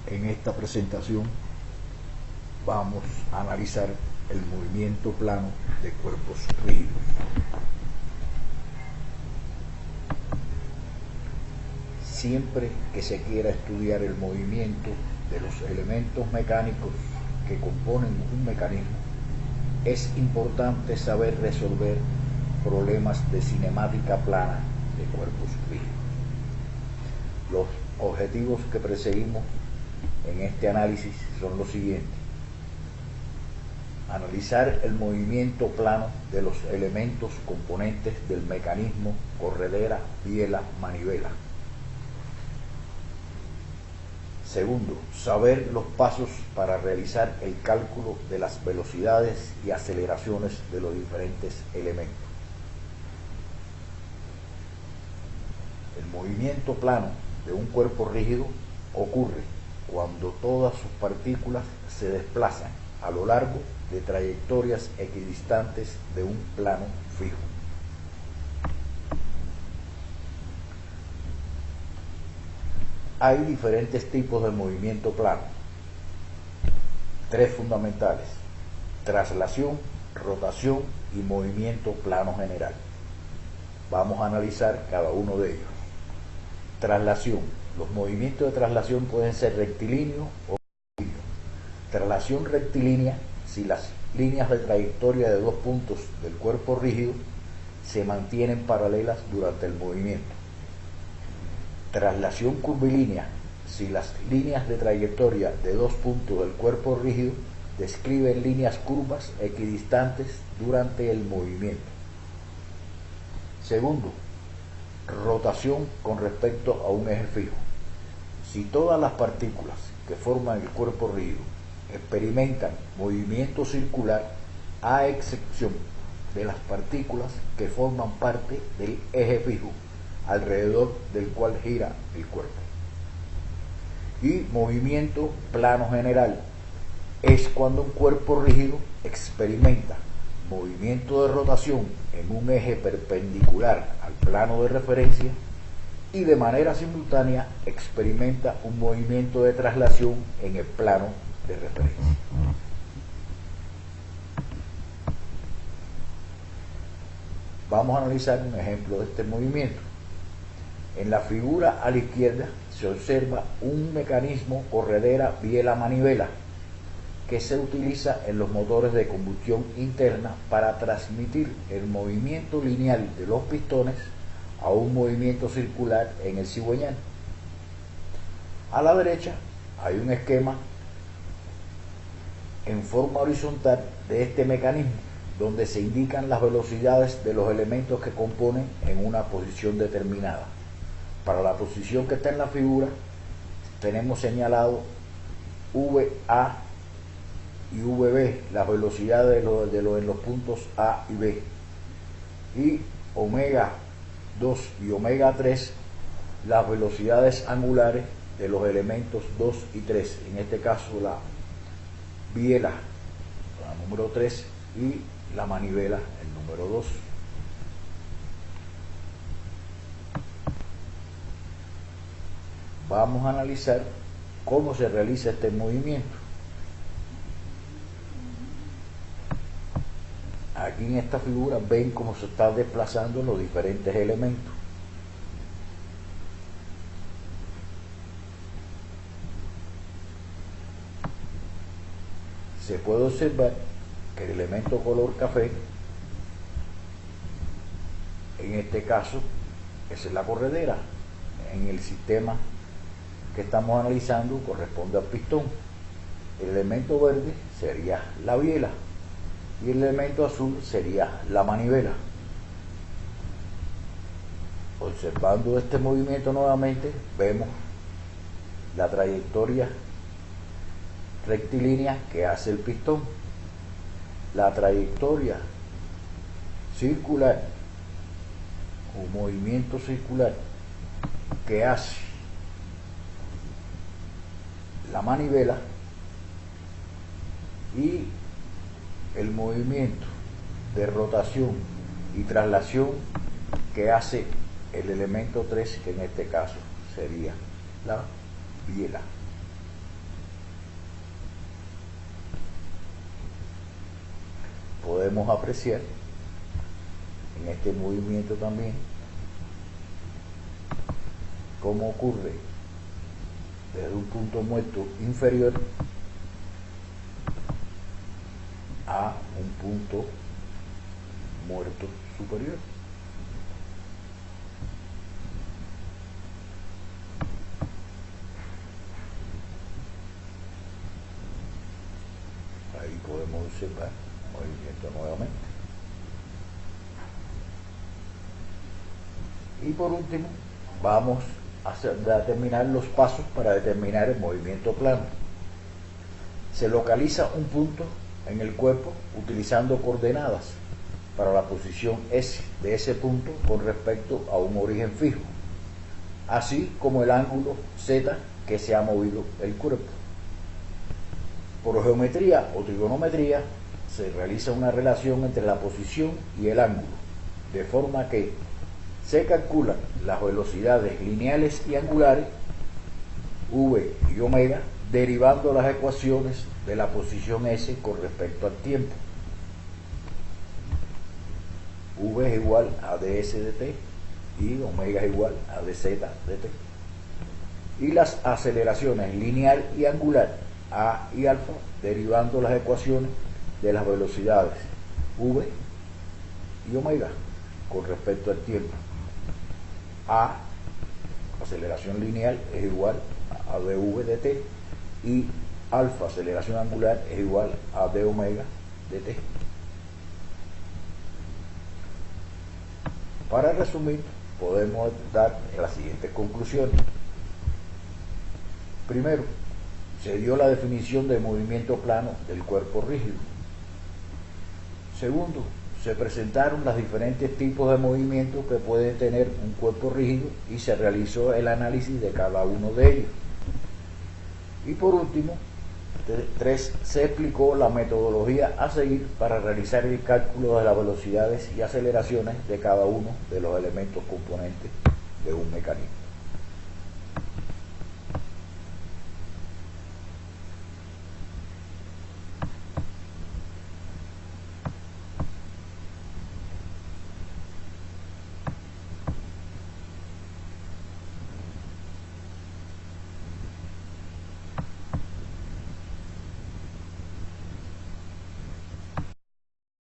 En esta presentación vamos a analizar el movimiento plano de cuerpos rígidos. Siempre que se quiera estudiar el movimiento de los elementos mecánicos que componen un mecanismo, es importante saber resolver problemas de cinemática plana de cuerpos rígidos. Los objetivos que perseguimos en este análisis son los siguientes: analizar el movimiento plano de los elementos componentes del mecanismo corredera, biela, manivela. Segundo, saber los pasos para realizar el cálculo de las velocidades y aceleraciones de los diferentes elementos. El movimiento plano de un cuerpo rígido ocurre cuando todas sus partículas se desplazan a lo largo de trayectorias equidistantes de un plano fijo. Hay diferentes tipos de movimiento plano, tres fundamentales: traslación, rotación y movimiento plano general. Vamos a analizar cada uno de ellos. Traslación. Los movimientos de traslación pueden ser rectilíneos o rectilíneos. Traslación rectilínea si las líneas de trayectoria de dos puntos del cuerpo rígido se mantienen paralelas durante el movimiento. Traslación curvilínea si las líneas de trayectoria de dos puntos del cuerpo rígido describen líneas curvas equidistantes durante el movimiento. Segundo, rotación con respecto a un eje fijo. Si todas las partículas que forman el cuerpo rígido experimentan movimiento circular, a excepción de las partículas que forman parte del eje fijo, alrededor del cual gira el cuerpo. Y movimiento plano general es cuando un cuerpo rígido experimenta movimiento de rotación en un eje perpendicular al plano de referencia y de manera simultánea experimenta un movimiento de traslación en el plano de referencia. Vamos a analizar un ejemplo de este movimiento. En la figura a la izquierda se observa un mecanismo corredera biela-manivela que se utiliza en los motores de combustión interna para transmitir el movimiento lineal de los pistones a un movimiento circular en el cigüeñal. A la derecha hay un esquema en forma horizontal de este mecanismo, donde se indican las velocidades de los elementos que componen en una posición determinada. Para la posición que está en la figura tenemos señalado VA y VB, las velocidades en los puntos A y B, y omega 2 y omega 3, las velocidades angulares de los elementos 2 y 3, en este caso la biela, la número 3, y la manivela, el número 2. Vamos a analizar cómo se realiza este movimiento. Aquí en esta figura ven cómo se están desplazando los diferentes elementos. Se puede observar que el elemento color café, en este caso, esa es la corredera. En el sistema que estamos analizando corresponde al pistón. El elemento verde sería la biela y el elemento azul sería la manivela. Observando este movimiento nuevamente, vemos la trayectoria rectilínea que hace el pistón, la trayectoria circular o movimiento circular que hace la manivela y el movimiento de rotación y traslación que hace el elemento 3, que en este caso sería la biela. podemos apreciar en este movimiento también cómo ocurre desde un punto muerto inferior a un punto muerto superior. Ahí podemos observar movimiento nuevamente. Y por último, vamos a determinar los pasos para determinar el movimiento plano. Se localiza un punto en el cuerpo utilizando coordenadas para la posición S de ese punto con respecto a un origen fijo, así como el ángulo Z que se ha movido el cuerpo. Por geometría o trigonometría se realiza una relación entre la posición y el ángulo, de forma que se calculan las velocidades lineales y angulares v y omega derivando las ecuaciones de la posición S con respecto al tiempo. V es igual a ds de t y omega es igual a dz de t. Y las aceleraciones lineal y angular a y alfa derivando las ecuaciones de las velocidades v y omega con respecto al tiempo. A, aceleración lineal, es igual a dv de t y alfa, aceleración angular, es igual a d omega de t. Para resumir, podemos dar las siguientes conclusiones. Primero, se dio la definición de movimiento plano del cuerpo rígido. Segundo, se presentaron los diferentes tipos de movimientos que puede tener un cuerpo rígido y se realizó el análisis de cada uno de ellos. Y por último, se explicó la metodología a seguir para realizar el cálculo de las velocidades y aceleraciones de cada uno de los elementos componentes de un mecanismo.